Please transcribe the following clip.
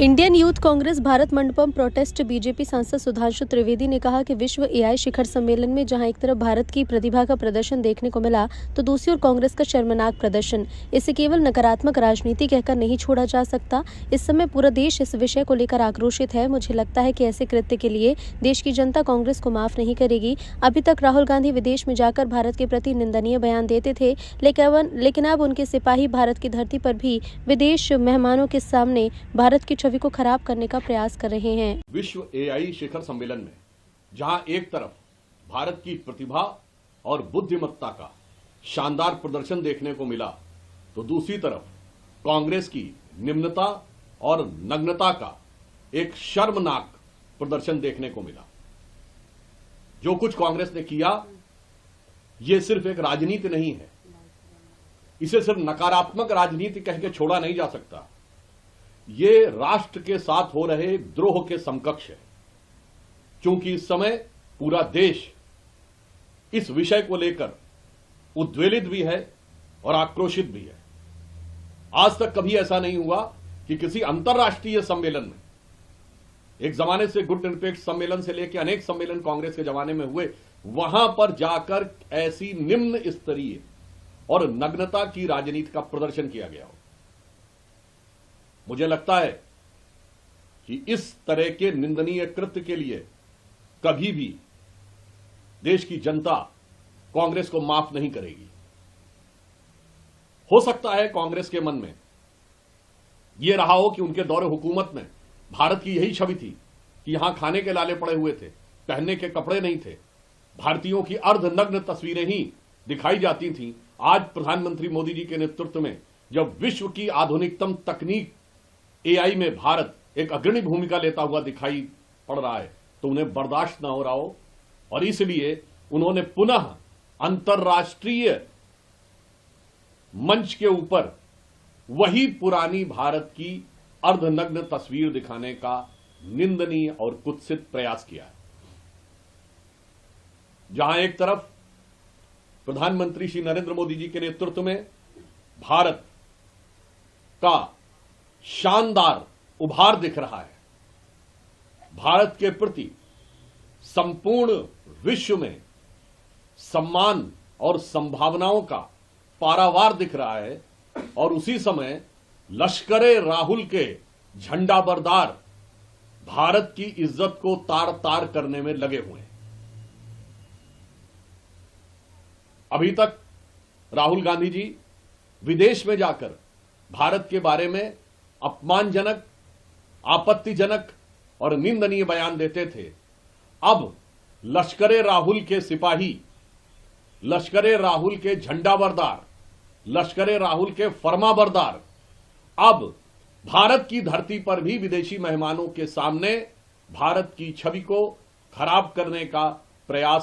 Indian youth Congress Bharat Mandapam protest BJP सांसद सुधांशु त्रिवेदी ने कहा कि विश्व एआई शिखर सम्मेलन में जहां एक तरफ भारत की प्रतिभा का प्रदर्शन देखने को मिला तो दूसरी ओर कांग्रेस का शर्मनाक प्रदर्शन। इसे केवल नकारात्मक राजनीति कहकर नहीं छोड़ा जा सकता। इस समय पूरा देश इस विषय को लेकर आक्रोशित है। मुझे लगता है कि ऐसे कृत्य के लिए देश की जनता कांग्रेस को माफ नहीं करेगी। अभी तक राहुल गांधी विदेश में जाकर भारत के प्रति निंदनीय बयान देते थे, लेकिन अब उनके सिपाही भारत की धरती पर भी विदेश मेहमानों के सामने भारत की छवि को खराब करने का प्रयास कर रहे हैं। विश्व एआई शिखर सम्मेलन में जहां एक तरफ भारत की प्रतिभा और बुद्धिमत्ता का शानदार प्रदर्शन देखने को मिला तो दूसरी तरफ कांग्रेस की निम्नता और नग्नता का एक शर्मनाक प्रदर्शन देखने को मिला। जो कुछ कांग्रेस ने किया ये सिर्फ एक राजनीति नहीं है, इसे सिर्फ नकारात्मक राजनीति कह के छोड़ा नहीं जा सकता। ये राष्ट्र के साथ हो रहे द्रोह के समकक्ष है, क्योंकि इस समय पूरा देश इस विषय को लेकर उद्वेलित भी है और आक्रोशित भी है। आज तक कभी ऐसा नहीं हुआ कि किसी अंतर्राष्ट्रीय सम्मेलन में, एक जमाने से गुटनिरपेक्ष सम्मेलन से लेकर अनेक सम्मेलन कांग्रेस के जमाने में हुए, वहां पर जाकर ऐसी निम्न स्तरीय और नग्नता की राजनीति का प्रदर्शन किया गया हो। मुझे लगता है कि इस तरह के निंदनीय कृत्य के लिए कभी भी देश की जनता कांग्रेस को माफ नहीं करेगी। हो सकता है कांग्रेस के मन में यह रहा हो कि उनके दौरे हुकूमत में भारत की यही छवि थी कि यहां खाने के लाले पड़े हुए थे, पहनने के कपड़े नहीं थे, भारतीयों की अर्धनग्न तस्वीरें ही दिखाई जाती थीं। आज प्रधानमंत्री मोदी जी के नेतृत्व में जब विश्व की आधुनिकतम तकनीक एआई में भारत एक अग्रणी भूमिका लेता हुआ दिखाई पड़ रहा है तो उन्हें बर्दाश्त न हो रहा हो, और इसलिए उन्होंने पुनः अंतर्राष्ट्रीय मंच के ऊपर वही पुरानी भारत की अर्धनग्न तस्वीर दिखाने का निंदनीय और कुत्सित प्रयास किया है। जहां एक तरफ प्रधानमंत्री श्री नरेंद्र मोदी जी के नेतृत्व में भारत का शानदार उभार दिख रहा है, भारत के प्रति संपूर्ण विश्व में सम्मान और संभावनाओं का पारावार दिख रहा है, और उसी समय लश्करे राहुल के झंडाबरदार भारत की इज्जत को तार तार करने में लगे हुए हैं। अभी तक राहुल गांधी जी विदेश में जाकर भारत के बारे में अपमानजनक, आपत्तिजनक और निंदनीय बयान देते थे। अब लश्करे राहुल के सिपाही, लश्करे राहुल के झंडाबरदार, लश्करे राहुल के फरमाबरदार अब भारत की धरती पर भी विदेशी मेहमानों के सामने भारत की छवि को खराब करने का प्रयास